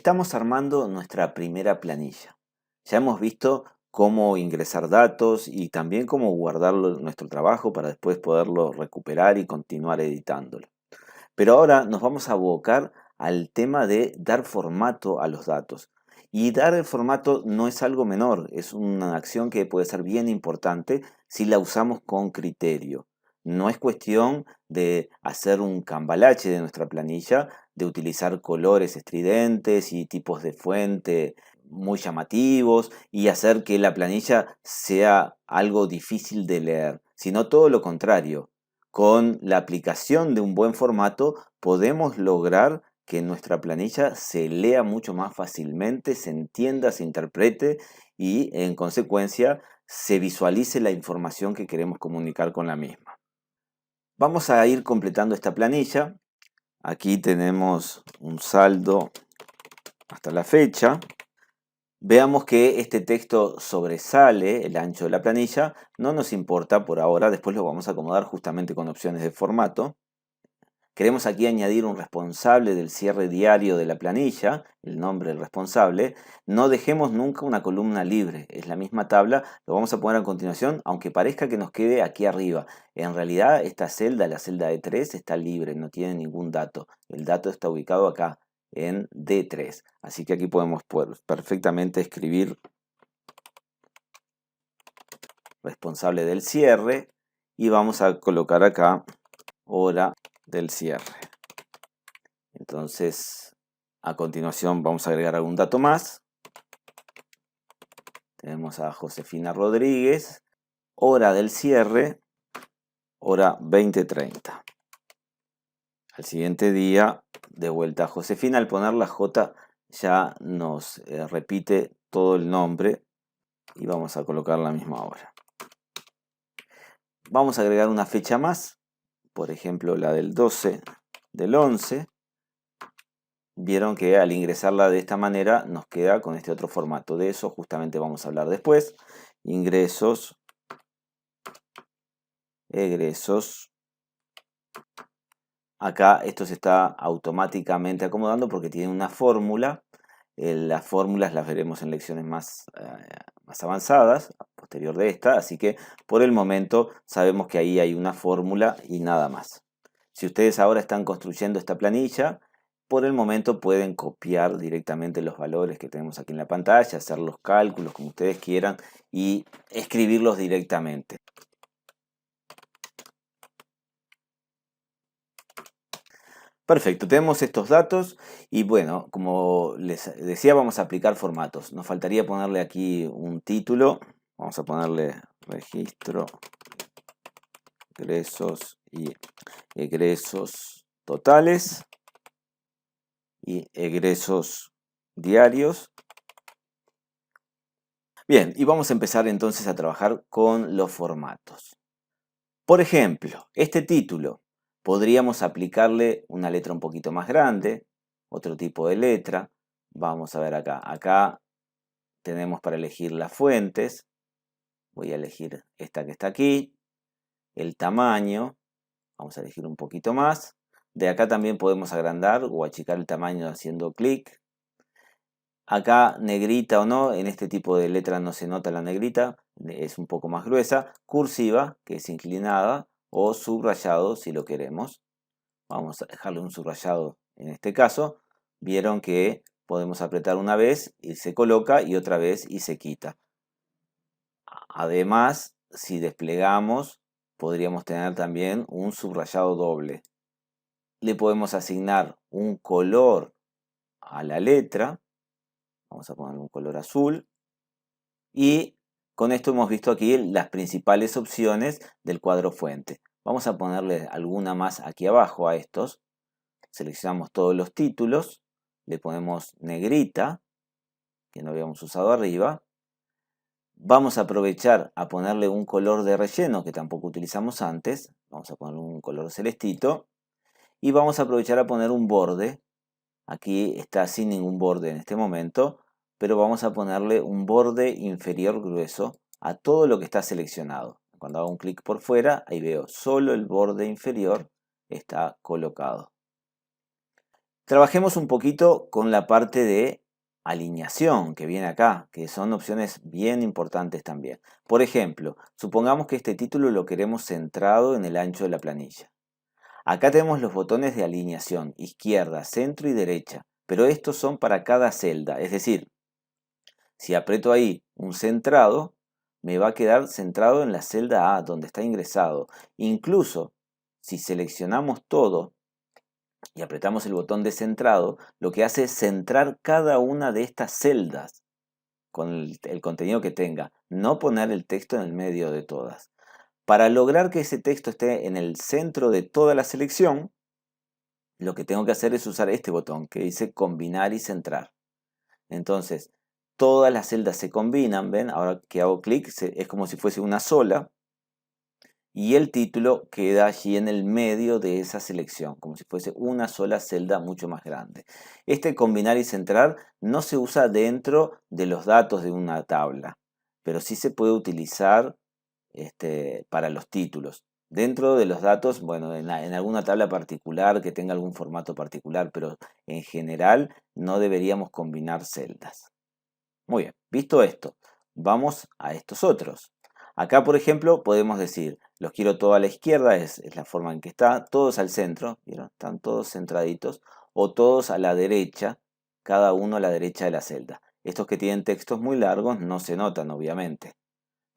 Estamos armando nuestra primera planilla. Ya hemos visto cómo ingresar datos y también cómo guardarlo en nuestro trabajo para después poderlo recuperar y continuar editándolo. Pero ahora nos vamos a abocar al tema de dar formato a los datos. Y dar el formato no es algo menor, es una acción que puede ser bien importante si la usamos con criterio. No es cuestión de hacer un cambalache de nuestra planilla, de utilizar colores estridentes y tipos de fuente muy llamativos y hacer que la planilla sea algo difícil de leer, sino todo lo contrario. Con la aplicación de un buen formato podemos lograr que nuestra planilla se lea mucho más fácilmente, se entienda, se interprete y en consecuencia se visualice la información que queremos comunicar con la misma. Vamos a ir completando esta planilla. Aquí tenemos un saldo hasta la fecha. Veamos que este texto sobresale el ancho de la planilla. No nos importa por ahora, después lo vamos a acomodar justamente con opciones de formato. Queremos aquí añadir un responsable del cierre diario de la planilla, el nombre del responsable. No dejemos nunca una columna libre, es la misma tabla, lo vamos a poner a continuación, aunque parezca que nos quede aquí arriba. En realidad esta celda, la celda D3, está libre, no tiene ningún dato. El dato está ubicado acá, en D3. Así que aquí podemos perfectamente escribir responsable del cierre y vamos a colocar acá hora del cierre. Entonces, a continuación vamos a agregar algún dato más. Tenemos a Josefina Rodríguez, hora del cierre, hora 20:30. Al siguiente día, de vuelta a Josefina, al poner la J ya nos repite todo el nombre y vamos a colocar la misma hora. Vamos a agregar una fecha más, por ejemplo la del 12 del 11. Vieron que al ingresarla de esta manera nos queda con este otro formato. De eso justamente vamos a hablar después. Ingresos, egresos. Acá esto se está automáticamente acomodando porque tiene una fórmula. Las fórmulas las veremos en lecciones más avanzadas, posterior de esta. Así que por el momento sabemos que ahí hay una fórmula y nada más. Si ustedes ahora están construyendo esta planilla, por el momento pueden copiar directamente los valores que tenemos aquí en la pantalla, hacer los cálculos como ustedes quieran y escribirlos directamente. Perfecto, tenemos estos datos y bueno, como les decía, vamos a aplicar formatos. Nos faltaría ponerle aquí un título. Vamos a ponerle registro, ingresos y egresos totales y egresos diarios. Bien, y vamos a empezar entonces a trabajar con los formatos. Por ejemplo, este título podríamos aplicarle una letra un poquito más grande, otro tipo de letra. Vamos a ver acá. Acá tenemos para elegir las fuentes. Voy a elegir esta que está aquí. El tamaño. Vamos a elegir un poquito más. De acá también podemos agrandar o achicar el tamaño haciendo clic. Acá negrita o no, en este tipo de letra no se nota la negrita, es un poco más gruesa. Cursiva, que es inclinada, o subrayado si lo queremos. Vamos a dejarle un subrayado en este caso. Vieron que podemos apretar una vez y se coloca y otra vez y se quita. Además, si desplegamos, podríamos tener también un subrayado doble. Le podemos asignar un color a la letra. Vamos a poner un color azul. Y con esto hemos visto aquí las principales opciones del cuadro fuente. Vamos a ponerle alguna más aquí abajo a estos. Seleccionamos todos los títulos. Le ponemos negrita, que no habíamos usado arriba. Vamos a aprovechar a ponerle un color de relleno que tampoco utilizamos antes. Vamos a poner un color celestito. Y vamos a aprovechar a poner un borde. Aquí está sin ningún borde en este momento, pero vamos a ponerle un borde inferior grueso a todo lo que está seleccionado. Cuando hago un clic por fuera, ahí veo solo el borde inferior está colocado. Trabajemos un poquito con la parte de alineación que viene acá, que son opciones bien importantes también. Por ejemplo, supongamos que este título lo queremos centrado en el ancho de la planilla. Acá tenemos los botones de alineación, izquierda, centro y derecha, pero estos son para cada celda, es decir, si aprieto ahí un centrado, me va a quedar centrado en la celda A, donde está ingresado. Incluso si seleccionamos todo y apretamos el botón de centrado, lo que hace es centrar cada una de estas celdas con el contenido que tenga, no poner el texto en el medio de todas. Para lograr que ese texto esté en el centro de toda la selección, lo que tengo que hacer es usar este botón que dice combinar y centrar. Entonces, todas las celdas se combinan, ¿ven? Ahora que hago clic, es como si fuese una sola. Y el título queda allí en el medio de esa selección, como si fuese una sola celda mucho más grande. Este combinar y centrar no se usa dentro de los datos de una tabla, pero sí se puede utilizar para los títulos. Dentro de los datos, bueno, en alguna tabla particular que tenga algún formato particular, pero en general no deberíamos combinar celdas. Muy bien, visto esto, vamos a estos otros. Acá, por ejemplo, podemos decir, los quiero todo a la izquierda, es la forma en que está, todos al centro, ¿vieron? Están todos centraditos, o todos a la derecha, cada uno a la derecha de la celda. Estos que tienen textos muy largos no se notan, obviamente,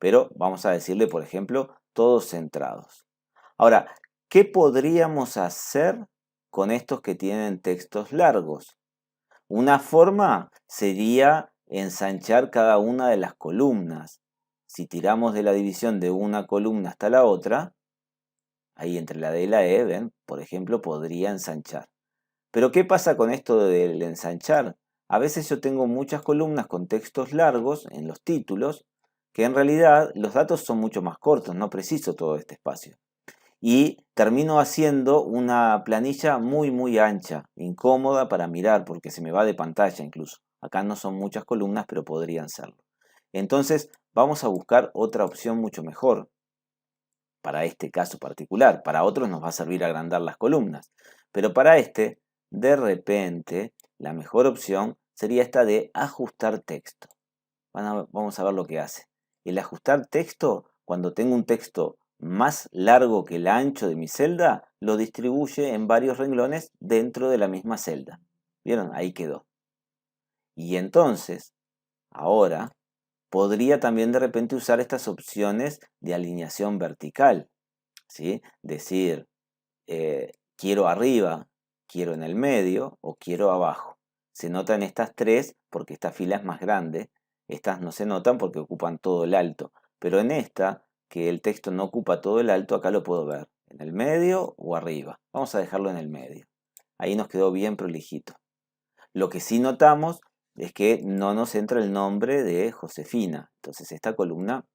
pero vamos a decirle, por ejemplo, todos centrados. Ahora, ¿qué podríamos hacer con estos que tienen textos largos? Una forma sería ensanchar cada una de las columnas. Si tiramos de la división de una columna hasta la otra, ahí entre la D y la E, ¿ven? Por ejemplo, podría ensanchar. Pero ¿qué pasa con esto del ensanchar? A veces yo tengo muchas columnas con textos largos en los títulos, que en realidad los datos son mucho más cortos, no preciso todo este espacio. Y termino haciendo una planilla muy ancha, incómoda para mirar porque se me va de pantalla incluso. Acá no son muchas columnas, pero podrían serlo. Entonces vamos a buscar otra opción mucho mejor para este caso particular. Para otros nos va a servir agrandar las columnas, pero para este, de repente, la mejor opción sería esta de ajustar texto. Vamos a ver lo que hace. El ajustar texto, cuando tengo un texto más largo que el ancho de mi celda, lo distribuye en varios renglones dentro de la misma celda. ¿Vieron? Ahí quedó. Y entonces, ahora, podría también de repente usar estas opciones de alineación vertical. ¿Sí? Decir, quiero arriba, quiero en el medio o quiero abajo. Se notan estas tres porque esta fila es más grande. Estas no se notan porque ocupan todo el alto. Pero en esta, que el texto no ocupa todo el alto, acá lo puedo ver. En el medio o arriba. Vamos a dejarlo en el medio. Ahí nos quedó bien prolijito. Lo que sí notamos es que no nos entra el nombre de Josefina. Entonces esta columna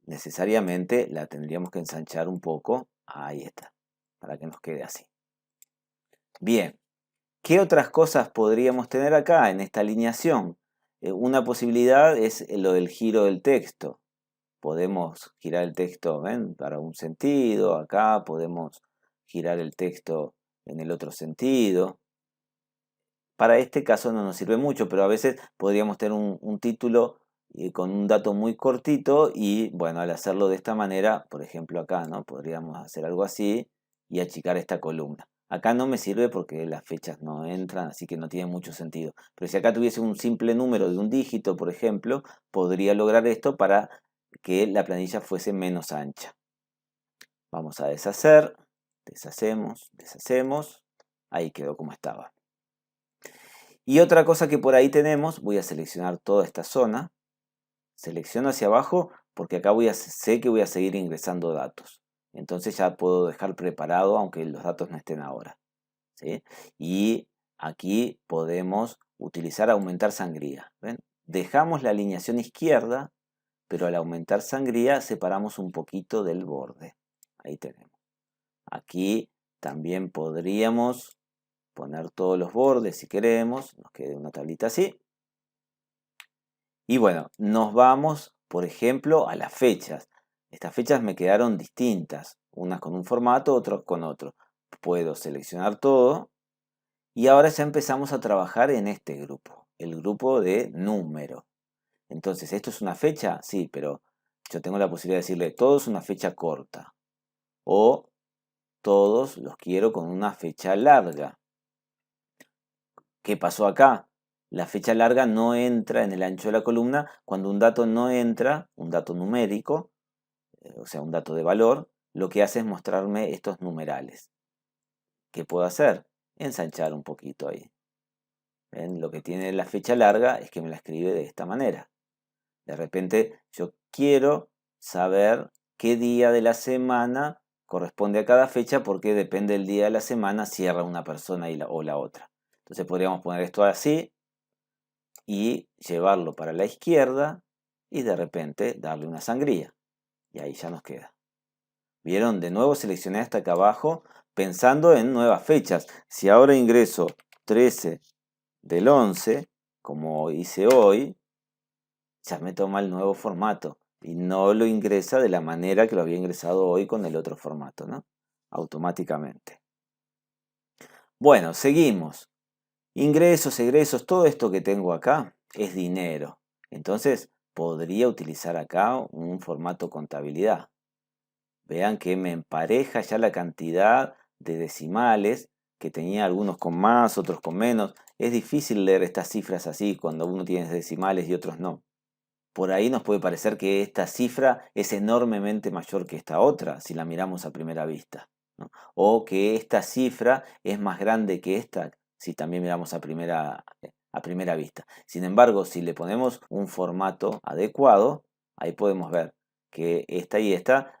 necesariamente la tendríamos que ensanchar un poco. Ahí está. Para que nos quede así. Bien. ¿Qué otras cosas podríamos tener acá en esta alineación? Una posibilidad es lo del giro del texto. Podemos girar el texto, ¿ven? Para un sentido. Acá podemos girar el texto en el otro sentido. Para este caso no nos sirve mucho, pero a veces podríamos tener un título con un dato muy cortito y bueno, al hacerlo de esta manera, por ejemplo acá, ¿no? Podríamos hacer algo así y achicar esta columna. Acá no me sirve porque las fechas no entran, así que no tiene mucho sentido. Pero si acá tuviese un simple número de un dígito, por ejemplo, podría lograr esto para que la planilla fuese menos ancha. Vamos a deshacer, deshacemos, ahí quedó como estaba. Y otra cosa que por ahí tenemos, voy a seleccionar toda esta zona, selecciono hacia abajo porque acá sé que voy a seguir ingresando datos. Entonces ya puedo dejar preparado aunque los datos no estén ahora. ¿Sí? Y aquí podemos utilizar aumentar sangría. ¿Ven? Dejamos la alineación izquierda, pero al aumentar sangría separamos un poquito del borde. Ahí tenemos. Aquí también podríamos poner todos los bordes si queremos, nos quede una tablita así. Y bueno, nos vamos, por ejemplo, a las fechas. Estas fechas me quedaron distintas, unas con un formato, otras con otro. Puedo seleccionar todo Y ahora ya empezamos a trabajar en este grupo, el grupo de número. Entonces, ¿esto es una fecha? Sí, pero yo tengo la posibilidad de decirle, todo es una fecha corta. O todos los quiero con una fecha larga. ¿Qué pasó acá? La fecha larga no entra en el ancho de la columna. Cuando un dato no entra, un dato numérico, o sea, un dato de valor, lo que hace es mostrarme estos numerales. ¿Qué puedo hacer? Ensanchar un poquito ahí. ¿Ven? Lo que tiene la fecha larga es que me la escribe de esta manera. De repente yo quiero saber qué día de la semana corresponde a cada fecha porque depende del día de la semana, cierra una persona o la otra. Entonces podríamos poner esto así y llevarlo para la izquierda y de repente darle una sangría. Y ahí ya nos queda. ¿Vieron? De nuevo seleccioné hasta acá abajo pensando en nuevas fechas. Si ahora ingreso 13 del 11, como hice hoy, ya me toma el nuevo formato y no lo ingresa de la manera que lo había ingresado hoy con el otro formato, ¿no? Automáticamente. Bueno, seguimos. Ingresos, egresos, todo esto que tengo acá es dinero. Entonces, podría utilizar acá un formato contabilidad. Vean que me empareja ya la cantidad de decimales, que tenía algunos con más, otros con menos. Es difícil leer estas cifras así cuando uno tiene decimales y otros no. Por ahí nos puede parecer que esta cifra es enormemente mayor que esta otra, si la miramos a primera vista, ¿no? O que esta cifra es más grande que esta, si también miramos a primera vista. Sin embargo, si le ponemos un formato adecuado, ahí podemos ver que esta y esta,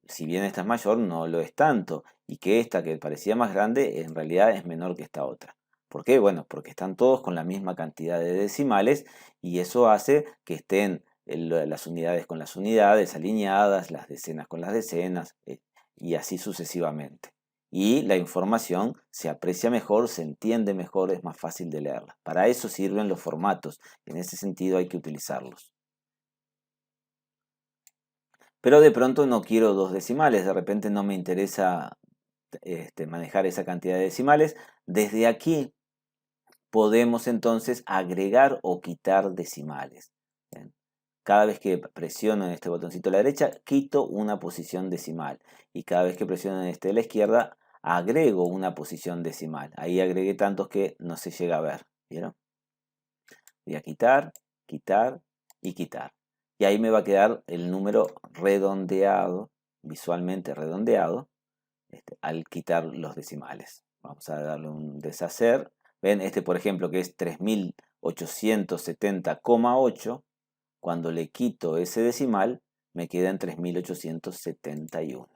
si bien esta es mayor, no lo es tanto, y que esta que parecía más grande, en realidad es menor que esta otra. ¿Por qué? Bueno, porque están todos con la misma cantidad de decimales y eso hace que estén las unidades con las unidades alineadas, las decenas con las decenas, y así sucesivamente. Y la información se aprecia mejor, se entiende mejor, es más fácil de leerla. Para eso sirven los formatos, en ese sentido hay que utilizarlos. Pero de pronto no quiero dos decimales, de repente no me interesa manejar esa cantidad de decimales. Desde aquí podemos entonces agregar o quitar decimales. ¿Bien? Cada vez que presiono en este botoncito a la derecha, quito una posición decimal. Y cada vez que presiono en este de la izquierda, agrego una posición decimal. Ahí agregué tantos que no se llega a ver. ¿Vieron? Voy a quitar, quitar y quitar. Y ahí me va a quedar el número redondeado, visualmente redondeado, al quitar los decimales. Vamos a darle un deshacer. Ven, por ejemplo, que es 3870,8. Cuando le quito ese decimal, me queda en 3871.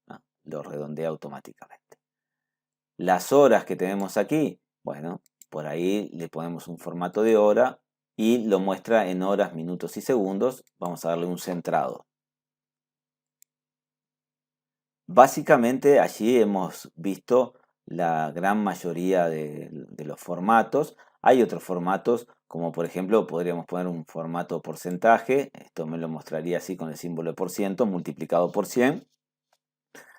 ¿No? Lo redondea automáticamente. Las horas que tenemos aquí, bueno, por ahí le ponemos un formato de hora y lo muestra en horas, minutos y segundos. Vamos a darle un centrado. Básicamente allí hemos visto la gran mayoría de los formatos. Hay otros formatos, como por ejemplo podríamos poner un formato porcentaje. Esto me lo mostraría así con el símbolo de por ciento multiplicado por 100.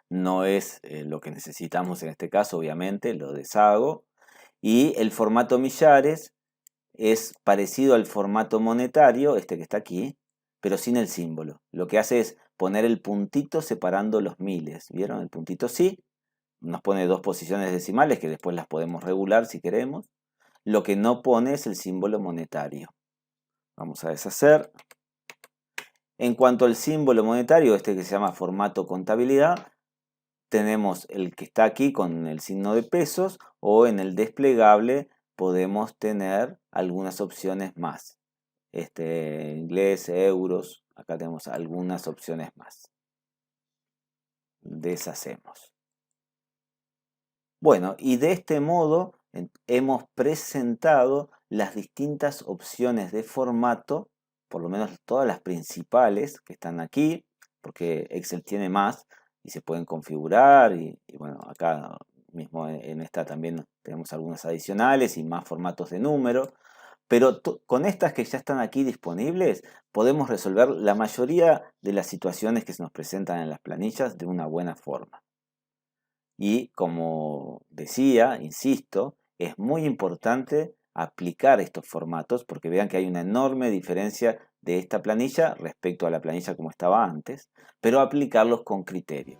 No es lo que necesitamos en este caso, obviamente, lo deshago. Y el formato millares es parecido al formato monetario, este que está aquí, pero sin el símbolo. Lo que hace es poner el puntito separando los miles. ¿Vieron? El puntito sí. Nos pone dos posiciones decimales que después las podemos regular si queremos. Lo que no pone es el símbolo monetario. Vamos a deshacer. En cuanto al símbolo monetario, este que se llama formato contabilidad, tenemos el que está aquí con el signo de pesos o en el desplegable podemos tener algunas opciones más. Inglés, euros, acá tenemos algunas opciones más. Deshacemos. Bueno, y de este modo hemos presentado las distintas opciones de formato, por lo menos todas las principales que están aquí, porque Excel tiene más y se pueden configurar y bueno, acá mismo en esta también tenemos algunas adicionales y más formatos de número. Pero con estas que ya están aquí disponibles, podemos resolver la mayoría de las situaciones que se nos presentan en las planillas de una buena forma. Y como decía, insisto, es muy importante aplicar estos formatos porque vean que hay una enorme diferencia de esta planilla respecto a la planilla como estaba antes, pero aplicarlos con criterio.